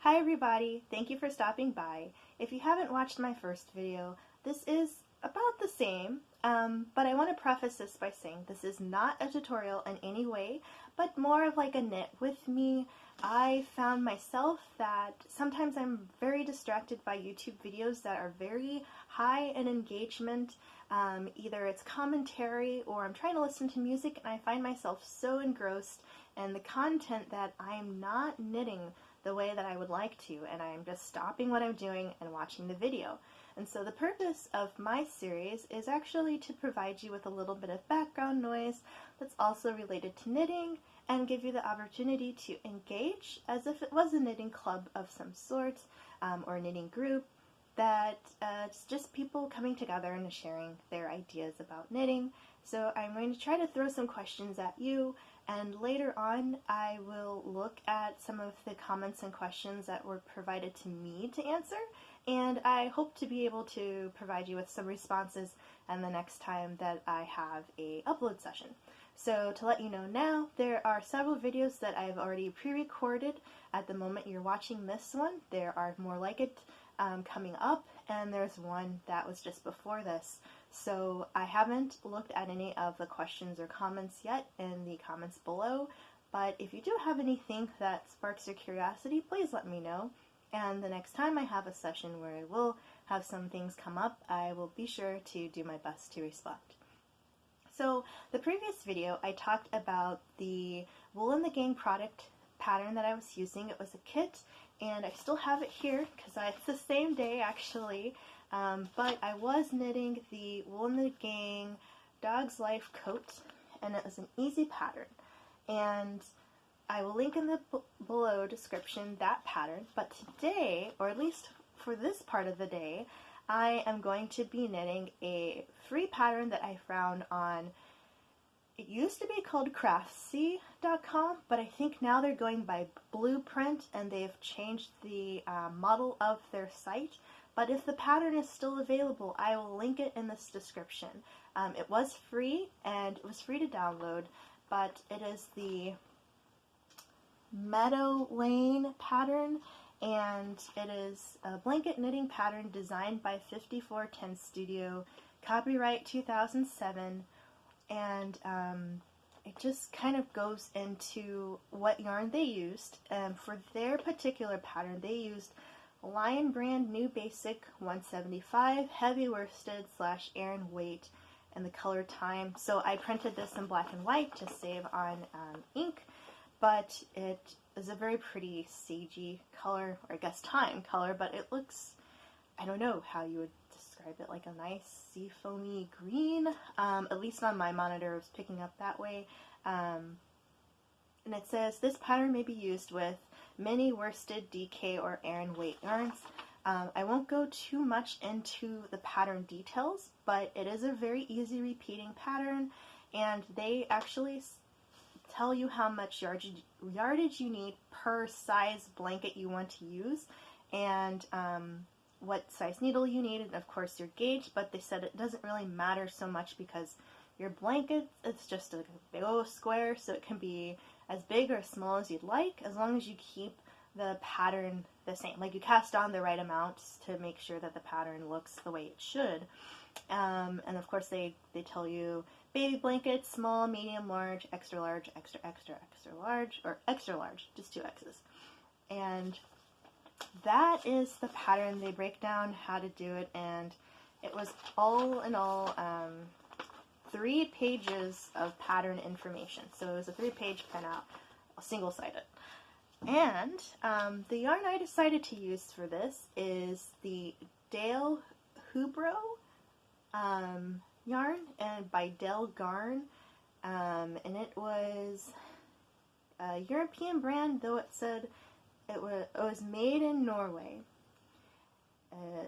Hi everybody, thank you for stopping by. If you haven't watched my first video, this is about the same, but I want to preface this by saying this is not a tutorial in any way, but more of like a knit with me. I found myself that sometimes I'm very distracted by YouTube videos that are very high in engagement. Either it's commentary or I'm trying to listen to music and I find myself so engrossed in the content that I'm not knitting the way that I would like to, and I'm just stopping what I'm doing and watching the video. And so the purpose of my series is actually to provide you with a little bit of background noise that's also related to knitting and give you the opportunity to engage as if it was a knitting club of some sort, or a knitting group that it's just people coming together and sharing their ideas about knitting. So I'm going to try to throw some questions at you, and later on I will look at some of the comments and questions that were provided to me to answer, and I hope to be able to provide you with some responses and the next time that I have a upload session. So to let you know now, there are several videos that I've already pre-recorded at the moment you're watching this one. There are more like it coming up, and there's one that was just before this. So I haven't looked at any of the questions or comments yet in the comments below, but if you do have anything that sparks your curiosity, please let me know. And the next time I have a session where I will have some things come up, I will be sure to do my best to respond. So the previous video I talked about the Wool in the Gang product pattern that I was using. It was a kit, and I still have it here because it's the same day actually. But I was knitting the Wool in the Gang Dog's Life coat, and it was an easy pattern. And I will link in the below description that pattern. But today, or at least for this part of the day, I am going to be knitting a free pattern that I found on, it used to be called Craftsy.com, but I think now they're going by Blueprint, and they've changed the model of their site. But if the pattern is still available, I will link it in this description. It was free, and it was free to download, but it is the Meadow Lane pattern, and it is a blanket knitting pattern designed by 5410 Studio, copyright 2007, and it just kind of goes into what yarn they used. For their particular pattern, they used Lion Brand New Basic 175 heavy worsted / Aran weight, and the color Time. So I printed this in black and white to save on ink, but it is a very pretty sagey color, or I guess Time color, but it looks, I don't know how you would describe it, like a nice sea foamy green. At least on my monitor it was picking up that way. And it says this pattern may be used with mini worsted, DK, or Aran weight yarns. I won't go too much into the pattern details, but it is a very easy repeating pattern, and they actually tell you how much yardage you need per size blanket you want to use, and what size needle you need, and of course your gauge. But they said it doesn't really matter so much because your blanket, it's just a big old square, so it can be as big or as small as you'd like, as long as you keep the pattern the same. Like, you cast on the right amounts to make sure that the pattern looks the way it should. And of course they tell you baby blankets, small, medium, large, extra large, extra, extra, extra large, or extra large, just 2 X's. And that is the pattern. They break down how to do it, and it was all in all 3 pages of pattern information. So it was a 3-page printout, single-sided. And the yarn I decided to use for this is the Dale Hubro yarn, and by Dale Garn, and it was a European brand, though it said it was made in Norway,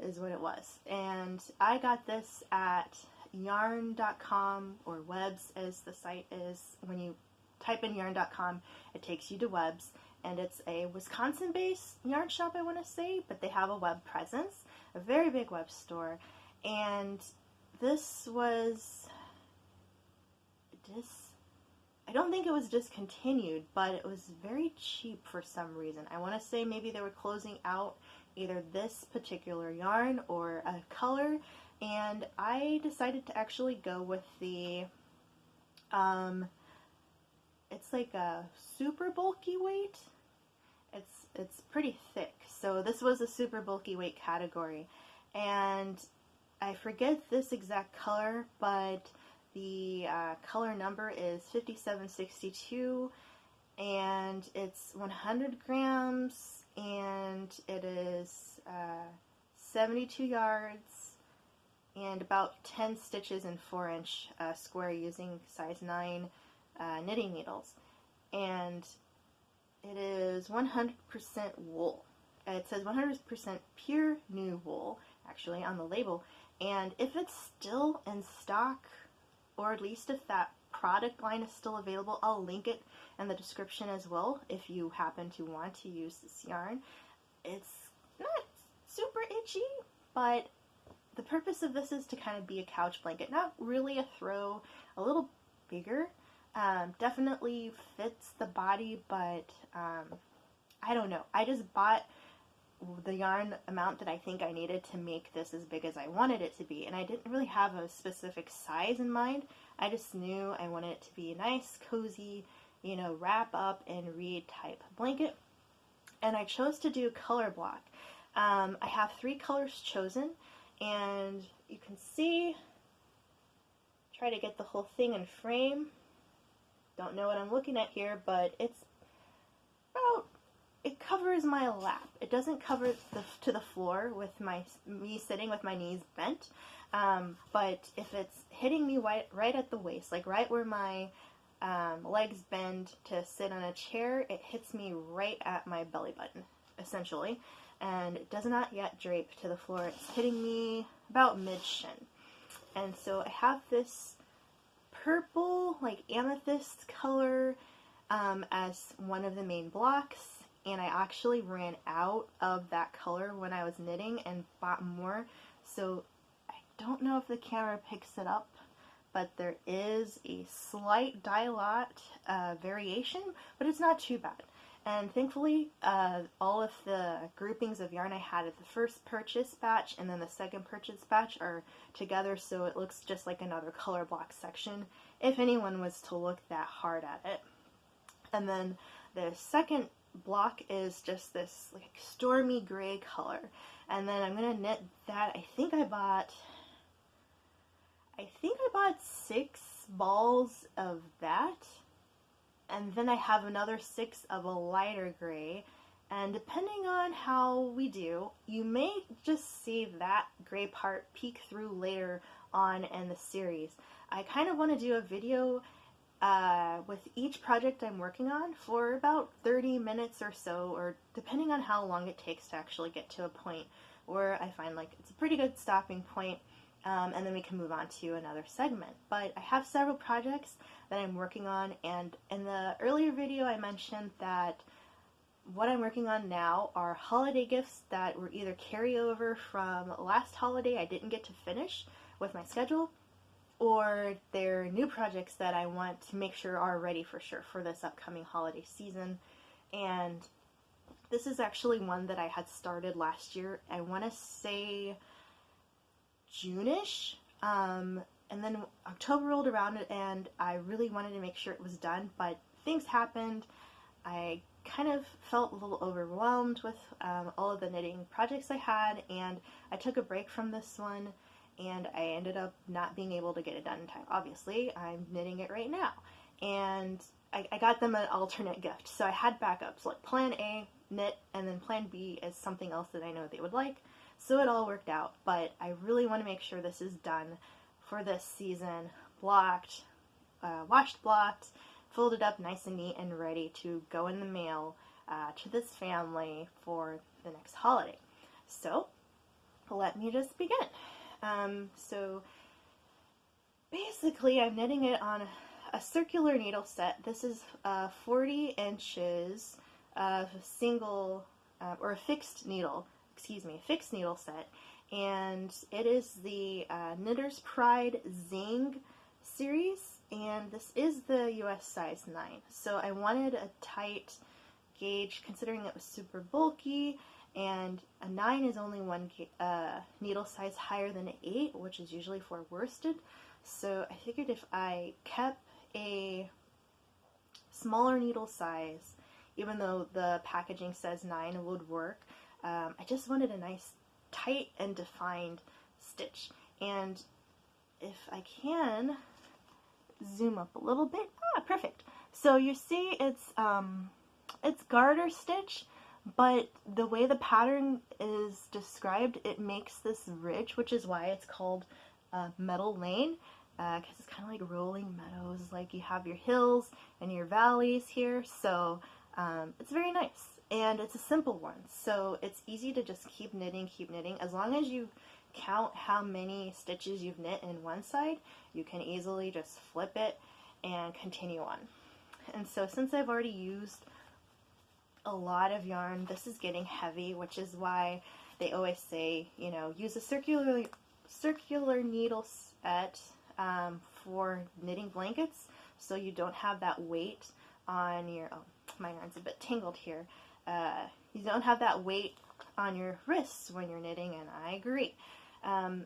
is what it was. And I got this at yarn.com, or Webs as the site is. When you type in yarn.com, it takes you to Webs, and it's a Wisconsin-based yarn shop, I want to say, but they have a web presence, a very big web store. And this was I don't think it was discontinued, but it was very cheap for some reason. I want to say maybe they were closing out either this particular yarn or a color, and I decided to actually go with the, it's like a super bulky weight. It's pretty thick, so this was a super bulky weight category, and I forget this exact color, but the color number is 5762, and it's 100 grams, and it is 72 yards, and about 10 stitches in 4-inch square using size 9 knitting needles. And it is 100% wool. It says 100% pure new wool, actually, on the label. And if it's still in stock, or at least if that product line is still available, I'll link it in the description as well if you happen to want to use this yarn. It's not super itchy, but the purpose of this is to kind of be a couch blanket. Not really a throw, a little bigger. Definitely fits the body, but I don't know. I just bought the yarn amount that I think I needed to make this as big as I wanted it to be, and I didn't really have a specific size in mind. I just knew I wanted it to be a nice, cozy, you know, wrap up and read type blanket, and I chose to do color block. I have 3 colors chosen, and you can see, try to get the whole thing in frame. Don't know what I'm looking at here, but it's about, it covers my lap. It doesn't cover to the floor with me sitting with my knees bent, but if it's hitting me right at the waist, like right where my legs bend to sit on a chair, it hits me right at my belly button, essentially, and it does not yet drape to the floor. It's hitting me about mid-shin. And so I have this purple, like amethyst color as one of the main blocks, and I actually ran out of that color when I was knitting and bought more, so I don't know if the camera picks it up, but there is a slight dye-lot variation, but it's not too bad. And thankfully, all of the groupings of yarn I had at the first purchase batch and then the second purchase batch are together, so it looks just like another color block section, if anyone was to look that hard at it. And then the second block is just this like stormy gray color. And then I'm going to knit that. I think I bought 6 balls of that. And then I have another 6 of a lighter gray, and depending on how we do, you may just see that gray part peek through later on in the series. I kind of want to do a video with each project I'm working on for about 30 minutes or so, or depending on how long it takes to actually get to a point where I find like it's a pretty good stopping point. And then we can move on to another segment. But I have several projects that I'm working on, and in the earlier video I mentioned that what I'm working on now are holiday gifts that were either carryover from last holiday I didn't get to finish with my schedule, or they're new projects that I want to make sure are ready for sure for this upcoming holiday season. And this is actually one that I had started last year. I want to say June-ish, and then October rolled around and I really wanted to make sure it was done, but things happened. I kind of felt a little overwhelmed with all of the knitting projects I had, and I took a break from this one, and I ended up not being able to get it done in time. Obviously, I'm knitting it right now, and I got them an alternate gift, so I had backups, like plan A, knit, and then plan B is something else that I know they would like. So it all worked out, but I really want to make sure this is done for this season, blocked, washed, blocked, folded up nice and neat and ready to go in the mail to this family for the next holiday. So let me just begin. So basically I'm knitting it on a circular needle set. This is 40 inches of single or a fixed needle set, and it is the Knitter's Pride Zing series, and this is the US size 9. So I wanted a tight gauge considering it was super bulky, and a 9 is only one needle size higher than an 8, which is usually for worsted. So I figured if I kept a smaller needle size, even though the packaging says 9, would work. I just wanted a nice tight and defined stitch. And if I can zoom up a little bit, perfect. So you see it's garter stitch, but the way the pattern is described, it makes this ridge, which is why it's called Meadow Lane, because it's kind of like rolling meadows, like you have your hills and your valleys here. So it's very nice, and it's a simple one, so it's easy to just keep knitting, as long as you count how many stitches you've knit in one side. You can easily just flip it and continue on. And so since I've already used a lot of yarn, this is getting heavy, which is why they always say, you know, use a circular needle set for knitting blankets, so you don't have that weight on your, oh, my yarn's a bit tangled here, you don't have that weight on your wrists when you're knitting, and I agree.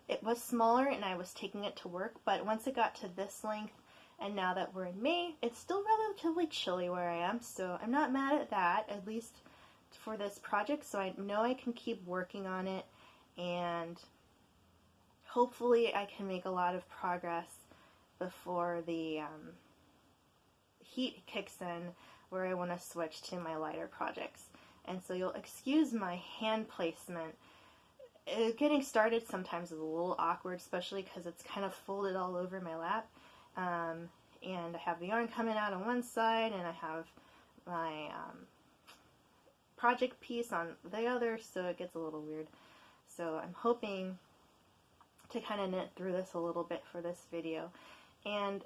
It was smaller and I was taking it to work, but once it got to this length, and now that we're in May, it's still relatively chilly where I am, so I'm not mad at that, at least for this project, so I know I can keep working on it, and hopefully I can make a lot of progress before the heat kicks in, where I want to switch to my lighter projects. And so you'll excuse my hand placement. Getting started sometimes is a little awkward, especially because it's kind of folded all over my lap. And I have the yarn coming out on one side, and I have my project piece on the other, so it gets a little weird. So I'm hoping to kind of knit through this a little bit for this video. And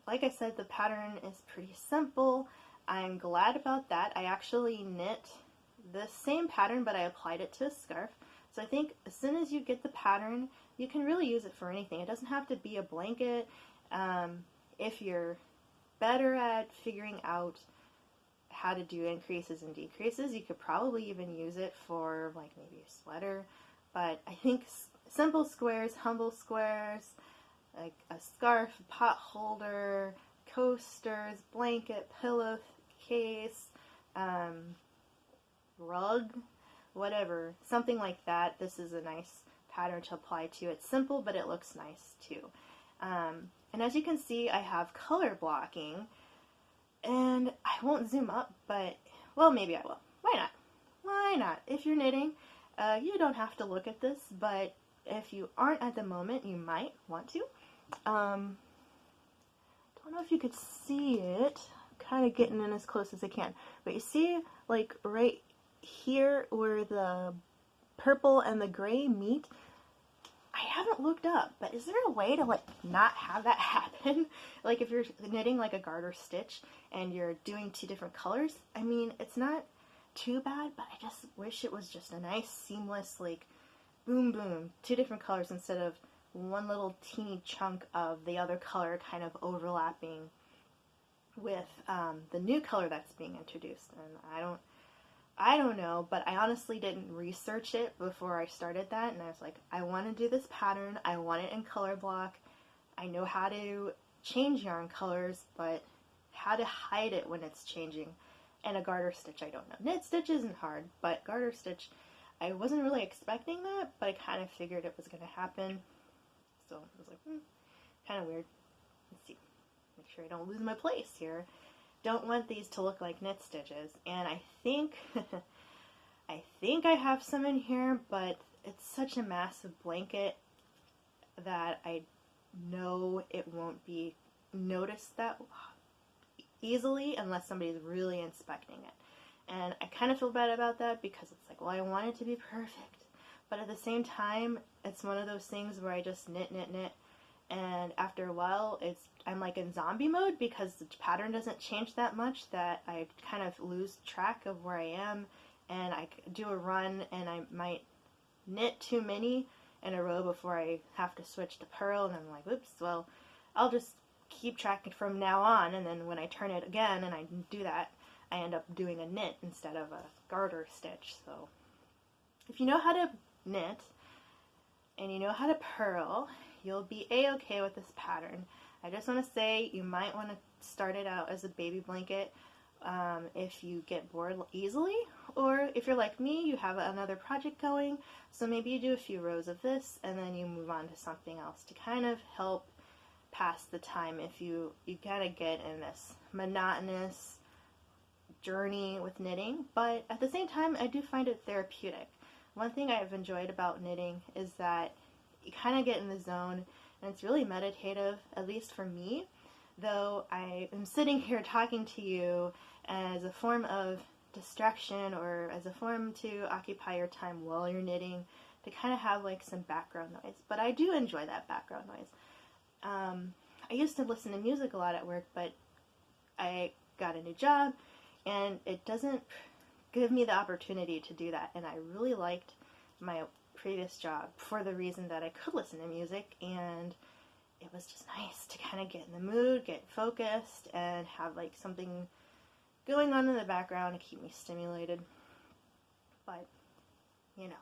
like I said, the pattern is pretty simple. I'm glad about that. I actually knit the same pattern, but I applied it to a scarf. So I think as soon as you get the pattern, you can really use it for anything. It doesn't have to be a blanket. If you're better at figuring out how to do increases and decreases, you could probably even use it for like maybe a sweater. But I think simple squares, humble squares, like a scarf, pot holder, coasters, blanket, pillowcase, rug, whatever, something like that. This is a nice pattern to apply to. It's simple, but it looks nice too. And as you can see, I have color blocking, and I won't zoom up, but, well, maybe I will. Why not? Why not? If you're knitting, you don't have to look at this, but if you aren't at the moment, you might want to. Don't know if you could see it. I'm kind of getting in as close as I can. But you see, like, right here where the purple and the gray meet? I haven't looked up, but is there a way to, like, not have that happen? Like, if you're knitting, like, a garter stitch and you're doing two different colors, I mean, it's not too bad, but I just wish it was just a nice, seamless, like, boom, boom, two different colors instead of one little teeny chunk of the other color kind of overlapping with the new color that's being introduced. And I don't know, but I honestly didn't research it before I started that, and I was like, I want to do this pattern, I want it in color block, I know how to change yarn colors, but how to hide it when it's changing. And a garter stitch, I don't know. Knit stitch isn't hard, but garter stitch, I wasn't really expecting that, but I kind of figured it was going to happen. So I was like, kind of weird. Let's see. Make sure I don't lose my place here. Don't want these to look like knit stitches. And I think, I have some in here, but it's such a massive blanket that I know it won't be noticed that easily unless somebody's really inspecting it. And I kind of feel bad about that because it's like, well, I want it to be perfect. But at the same time, it's one of those things where I just knit, and after a while, I'm like in zombie mode because the pattern doesn't change that much that I kind of lose track of where I am, and I do a run and I might knit too many in a row before I have to switch to purl, and I'm like, oops, well, I'll just keep track from now on, and then when I turn it again and I do that, I end up doing a knit instead of a garter stitch. So if you know how to knit and you know how to purl, you'll be a-okay with this pattern. I just want to say you might want to start it out as a baby blanket if you get bored easily, or if you're like me, you have another project going, so maybe you do a few rows of this and then you move on to something else to kind of help pass the time if you kind of get in this monotonous journey with knitting. But at the same time, I do find it therapeutic. One thing I've enjoyed about knitting is that you kind of get in the zone, and it's really meditative, at least for me, though I am sitting here talking to you as a form of distraction or as a form to occupy your time while you're knitting, to kind of have like some background noise. But I do enjoy that background noise. I used to listen to music a lot at work, but I got a new job and it doesn't give me the opportunity to do that, and I really liked my previous job for the reason that I could listen to music, and it was just nice to kind of get in the mood, get focused, and have like something going on in the background to keep me stimulated. But, you know,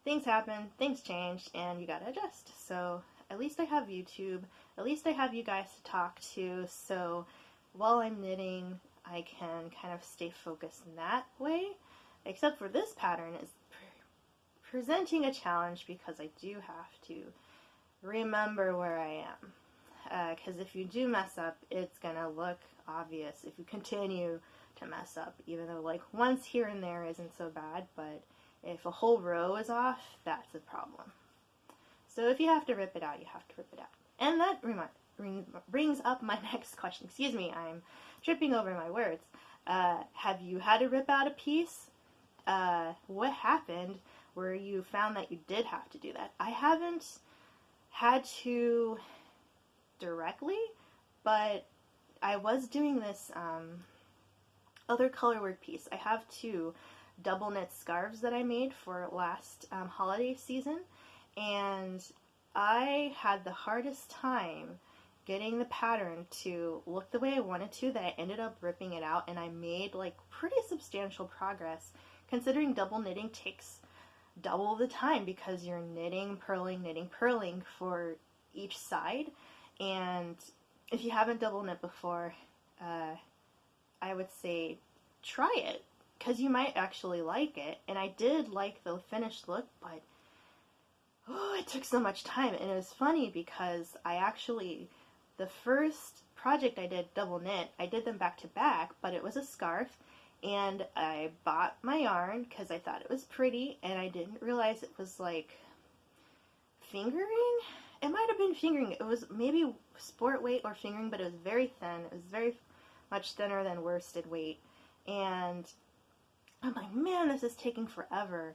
things happen, things change, and you gotta adjust. So at least I have YouTube, at least I have you guys to talk to, so while I'm knitting, I can kind of stay focused in that way. Except for this pattern is presenting a challenge because I do have to remember where I am. Because if you do mess up, it's gonna look obvious if you continue to mess up, even though like once here and there isn't so bad, but if a whole row is off, that's a problem. So if you have to rip it out, you have to rip it out. And that brings up my next question. Excuse me, I'm tripping over my words. Have you had to rip out a piece? What happened where you found that you did have to do that? I haven't had to directly, but I was doing this other colorwork piece. I have two double knit scarves that I made for last holiday season, and I had the hardest time getting the pattern to look the way I wanted to that I ended up ripping it out, and I made like pretty substantial progress considering double knitting takes double the time because you're knitting, purling for each side. And if you haven't double knit before, I would say try it because you might actually like it. And I did like the finished look, but it took so much time. And it was funny because the first project I did double knit, I did them back to back, but it was a scarf, and I bought my yarn because I thought it was pretty, and I didn't realize it was like fingering. It might have been fingering. It was maybe sport weight or fingering, but it was very thin. It was very much thinner than worsted weight, and I'm like, man, this is taking forever.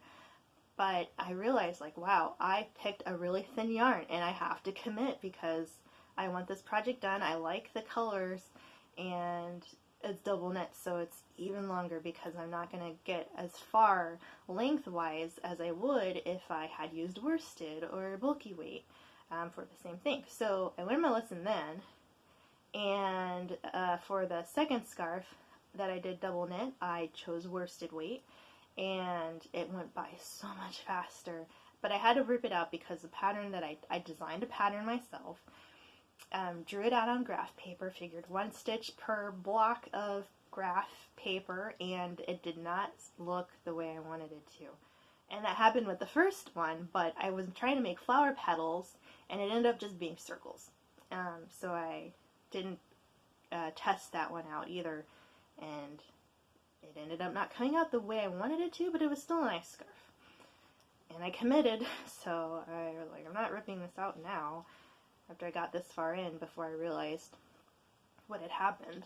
But I realized, like, wow, I picked a really thin yarn, and I have to commit because I want this project done. I like the colors, and it's double knit, so it's even longer because I'm not going to get as far lengthwise as I would if I had used worsted or bulky weight for the same thing. So I learned my lesson then, and for the second scarf that I did double knit, I chose worsted weight, and it went by so much faster. But I had to rip it out because the pattern that I designed a pattern myself, drew it out on graph paper, figured one stitch per block of graph paper, and it did not look the way I wanted it to. And that happened with the first one, but I was trying to make flower petals, and it ended up just being circles. So I didn't test that one out either, and it ended up not coming out the way I wanted it to, but it was still a nice scarf. And I committed, so I was like, I'm not ripping this out now, after I got this far in, before I realized what had happened.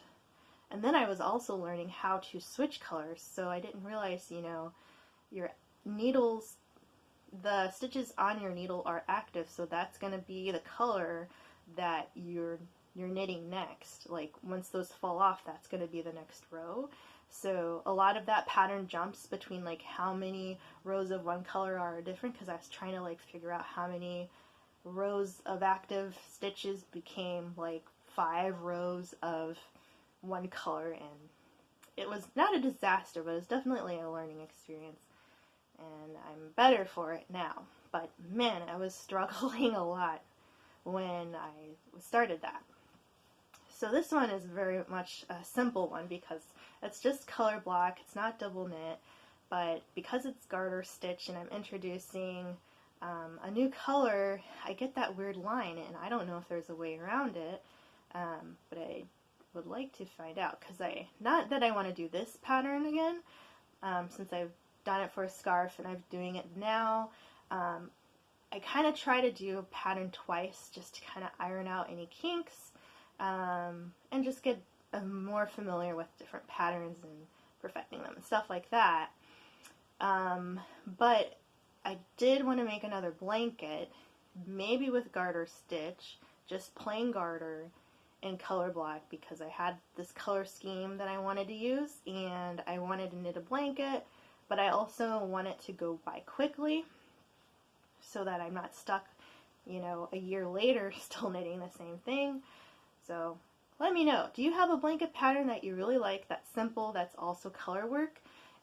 And then I was also learning how to switch colors, so I didn't realize, your needles, the stitches on your needle are active, so that's going to be the color that you're knitting next. Like, once those fall off, that's going to be the next row. So a lot of that pattern jumps between, like, how many rows of one color are different, because I was trying to, like, figure out how many rows of active stitches became, like, 5 rows of one color, and it was not a disaster, but it was definitely a learning experience, and I'm better for it now. But man, I was struggling a lot when I started that. So this one is very much a simple one because it's just color block, it's not double knit, but because it's garter stitch and I'm introducing a new color, I get that weird line, and I don't know if there's a way around it, but I would like to find out, because not that I want to do this pattern again, since I've done it for a scarf and I'm doing it now. I kind of try to do a pattern twice just to kind of iron out any kinks, and just get more familiar with different patterns and perfecting them and stuff like that. But I did want to make another blanket, maybe with garter stitch, just plain garter and color block, because I had this color scheme that I wanted to use, and I wanted to knit a blanket, but I also want it to go by quickly so that I'm not stuck, a year later still knitting the same thing. So let me know, do you have a blanket pattern that you really like, that's simple, that's also color work?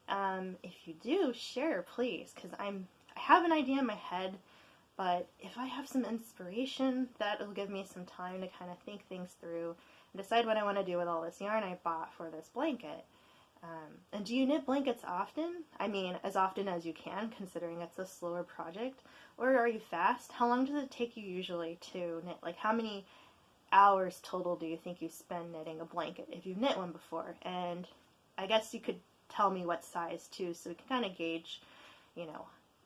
If you do, share please, because I have an idea in my head, but if I have some inspiration, that'll give me some time to kind of think things through and decide what I want to do with all this yarn I bought for this blanket. And do you knit blankets often? I mean, as often as you can, considering it's a slower project. Or are you fast? How long does it take you usually to knit? Like, how many hours total do you think you spend knitting a blanket if you've knit one before? And I guess you could tell me what size too, so we can kind of gauge,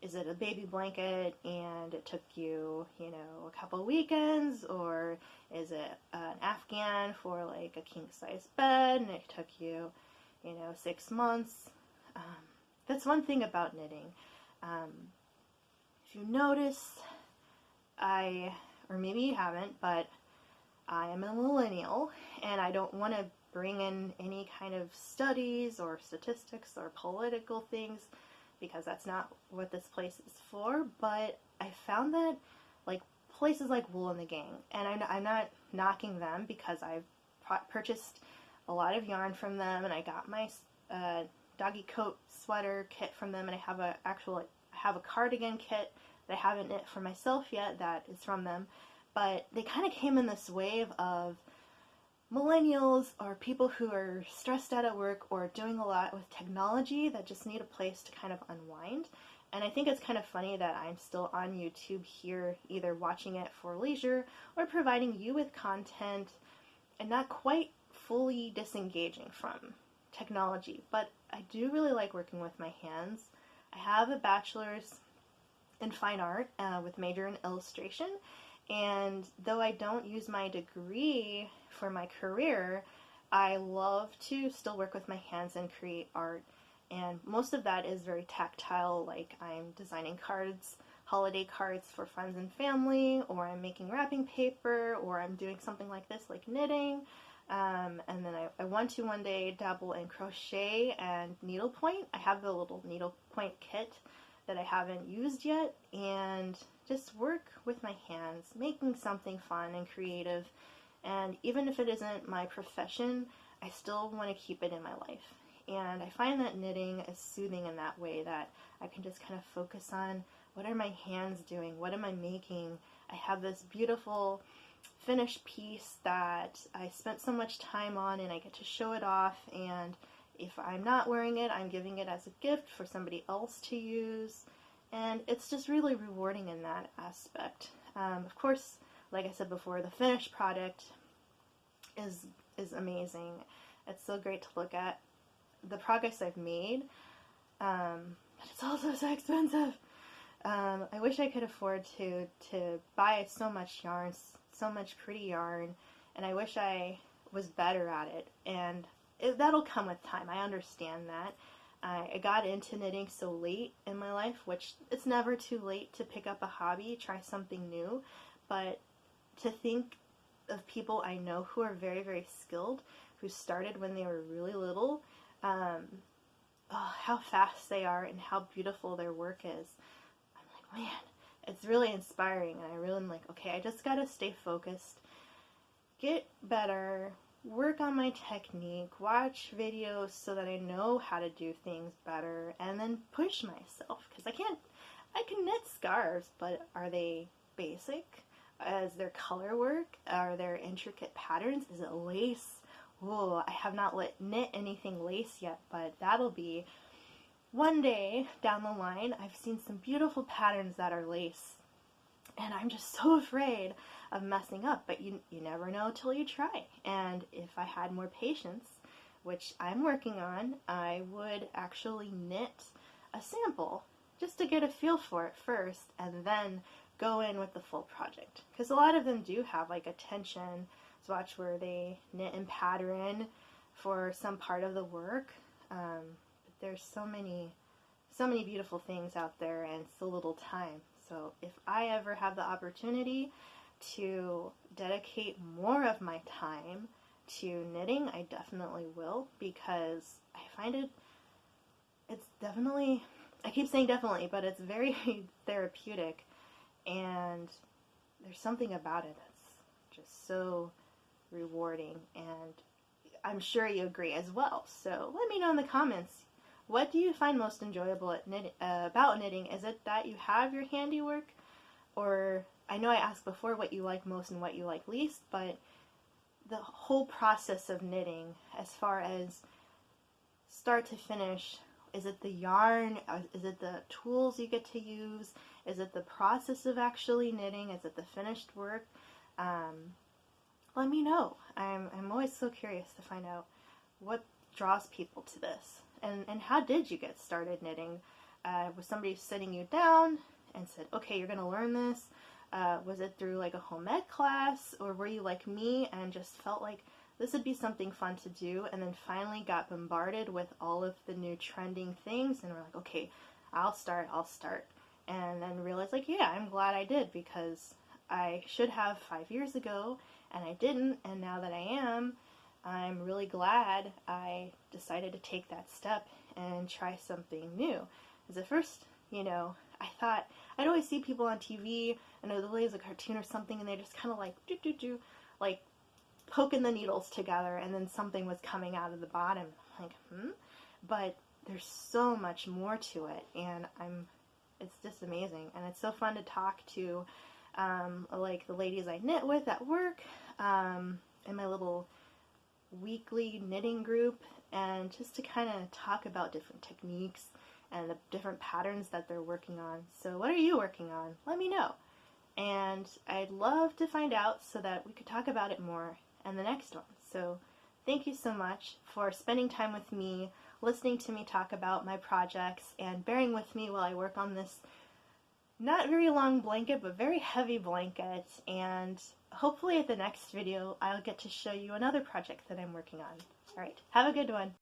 is it a baby blanket and it took you, a couple weekends, or is it an Afghan for like a king size bed and it took you, 6 months? That's one thing about knitting. If you notice, or maybe you haven't, but I am a millennial, and I don't want to bring in any kind of studies or statistics or political things, because that's not what this place is for. But I found that, like, places like Wool and the Gang, and I'm not knocking them, because I've purchased a lot of yarn from them, and I got my doggy coat sweater kit from them, and I have a cardigan kit that I haven't knit for myself yet that is from them. But they kind of came in this wave of millennials, or people who are stressed out at work or doing a lot with technology, that just need a place to kind of unwind. And I think it's kind of funny that I'm still on YouTube here, either watching it for leisure or providing you with content, and not quite fully disengaging from technology. But I do really like working with my hands. I have a bachelor's in fine art with major in illustration, and though I don't use my degree for my career, I love to still work with my hands and create art. And most of that is very tactile, like I'm designing cards, holiday cards for friends and family, or I'm making wrapping paper, or I'm doing something like this, like knitting. And then I want to one day dabble in crochet and needlepoint. I have the little needlepoint kit that I haven't used yet, and just work with my hands, making something fun and creative. And even if it isn't my profession, I still want to keep it in my life. And I find that knitting is soothing in that way, that I can just kind of focus on, what are my hands doing? What am I making? I have this beautiful finished piece that I spent so much time on, and I get to show it off, and if I'm not wearing it, I'm giving it as a gift for somebody else to use, and it's just really rewarding in that aspect. Of course, like I said before, the finished product is amazing. It's so great to look at the progress I've made, but it's also so expensive. I wish I could afford to buy so much yarn, so much pretty yarn, and I wish I was better at it, and that'll come with time. I understand that. I got into knitting so late in my life, which it's never too late to pick up a hobby, try something new, but to think of people I know who are very, very skilled, who started when they were really little, how fast they are and how beautiful their work is. I'm like, man, it's really inspiring, and I really am like, okay, I just gotta stay focused, get better, work on my technique, watch videos so that I know how to do things better, and then push myself, because I can knit scarves, but are they basic? Is there color work? Are there intricate patterns? Is it lace? Oh, I have not knit anything lace yet, but that'll be one day down the line. I've seen some beautiful patterns that are lace, and I'm just so afraid of messing up, but you never know till you try. And if I had more patience, which I'm working on, I would actually knit a sample just to get a feel for it first, and then go in with the full project. Because a lot of them do have like a tension swatch where they knit and pattern for some part of the work. But there's so many beautiful things out there and so little time. So if I ever have the opportunity to dedicate more of my time to knitting, I definitely will, because I find it's definitely, I keep saying definitely, but it's very therapeutic, and there's something about it that's just so rewarding, and I'm sure you agree as well. So let me know in the comments, what do you find most enjoyable about knitting? Is it that you have your handiwork? Or, I know I asked before what you like most and what you like least, but the whole process of knitting, as far as start to finish, is it the yarn? Is it the tools you get to use? Is it the process of actually knitting? Is it the finished work? Let me know. I'm always so curious to find out what draws people to this. And how did you get started knitting? Was somebody sitting you down and said, okay, you're going to learn this? Was it through like a home ec class, or were you like me and just felt like this would be something fun to do, and then finally got bombarded with all of the new trending things and were like, okay, I'll start, and then realized like, yeah, I'm glad I did, because I should have 5 years ago and I didn't, and now that I am, I'm really glad I decided to take that step and try something new. Because at first, I thought, I'd always see people on TV, and it was a cartoon or something, and they just kind of like, like poking the needles together, and then something was coming out of the bottom. I'm like, But there's so much more to it, and it's just amazing, and it's so fun to talk to, like the ladies I knit with at work, in my little weekly knitting group, and just to kind of talk about different techniques and the different patterns that they're working on. So what are you working on? Let me know. And I'd love to find out so that we could talk about it more in the next one. So thank you so much for spending time with me, listening to me talk about my projects, and bearing with me while I work on this not very long blanket, but very heavy blanket. And hopefully at the next video, I'll get to show you another project that I'm working on. Alright, have a good one.